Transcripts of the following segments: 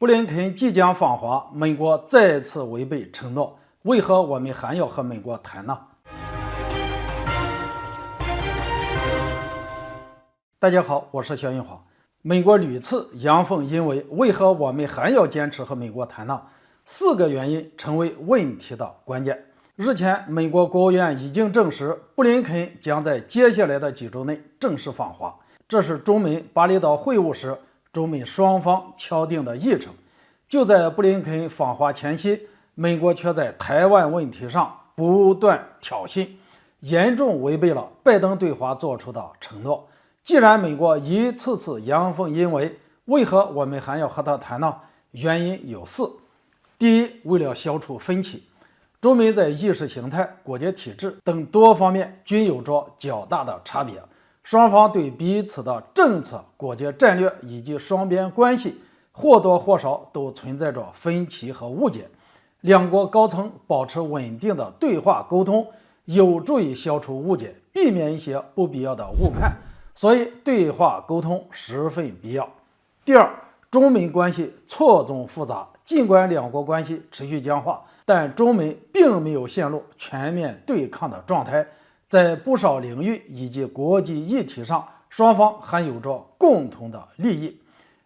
布林肯即将访华，美国再次违背承诺，为何我们还要和美国谈呢？大家好，我是肖云华。美国屡次阳奉阴违，为何我们还要坚持和美国谈呢？4个原因成为问题的关键。日前，美国国务院已经证实，布林肯将在接下来的几周内正式访华，这是中美巴厘岛会晤时中美双方敲定的议程。就在布林肯访华前夕，美国却在台湾问题上不断挑衅，严重违背了拜登对华做出的承诺。既然美国一次次阳奉阴违，为何我们还要和他谈呢？原因有4。第一，为了消除分歧。中美在意识形态、国家体制等多方面均有着较大的差别，双方对彼此的政策、国家战略以及双边关系或多或少都存在着分歧和误解。两国高层保持稳定的对话沟通，有助于消除误解，避免一些不必要的误判，所以对话沟通十分必要。第二，中美关系错综复杂，尽管两国关系持续僵化，但中美并没有陷入全面对抗的状态，在不少领域以及国际议题上，双方还有着共同的利益。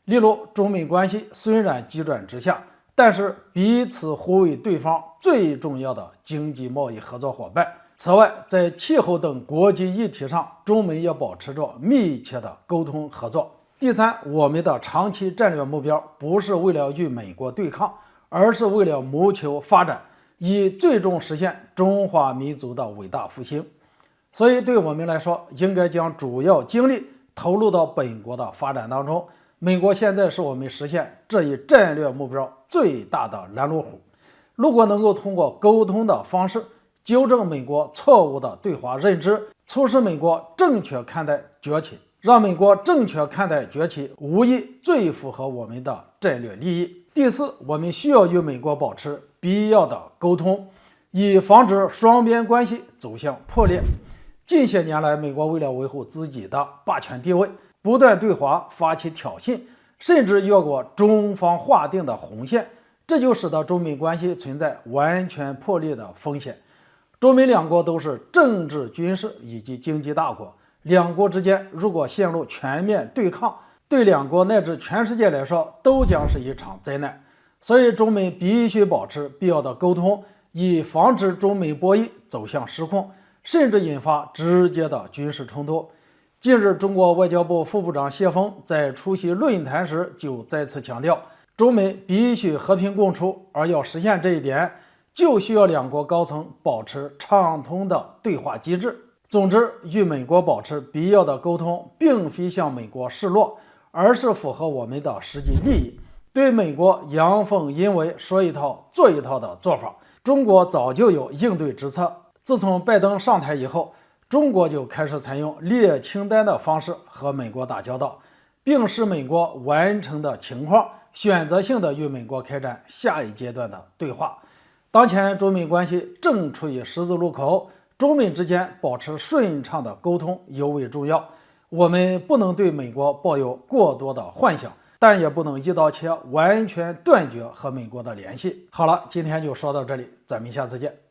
例如，中美关系虽然急转直下，但是彼此互为对方最重要的经济贸易合作伙伴。此外，在气候等国际议题上，中美也保持着密切的沟通合作。第三，我们的长期战略目标不是为了与美国对抗，而是为了谋求发展，以最终实现中华民族的伟大复兴。所以，对我们来说，应该将主要精力投入到本国的发展当中。美国现在是我们实现这一战略目标最大的拦路虎。如果能够通过沟通的方式纠正美国错误的对华认知，促使美国正确看待崛起，让美国正确看待崛起，无疑最符合我们的战略利益。第4，我们需要与美国保持必要的沟通，以防止双边关系走向破裂。近些年来，美国为了维护自己的霸权地位，不断对华发起挑衅，甚至越过中方划定的红线，这就使得中美关系存在完全破裂的风险。中美两国都是政治、军事以及经济大国，两国之间如果陷入全面对抗，对两国乃至全世界来说都将是一场灾难。所以中美必须保持必要的沟通，以防止中美博弈走向失控，甚至引发直接的军事冲突。近日，中国外交部副部长谢锋在出席论坛时就再次强调，中美必须和平共处，而要实现这一点，就需要两国高层保持畅通的对话机制。总之，与美国保持必要的沟通，并非向美国示弱，而是符合我们的实际利益。对美国阳奉阴违、说一套做一套的做法，中国早就有应对之策。自从拜登上台以后，中国就开始采用列清单的方式和美国打交道，并使美国完成的情况选择性的与美国开展下一阶段的对话。当前中美关系正处于十字路口，中美之间保持顺畅的沟通尤为重要。我们不能对美国抱有过多的幻想，但也不能一刀切完全断绝和美国的联系。好了，今天就说到这里，咱们下次见。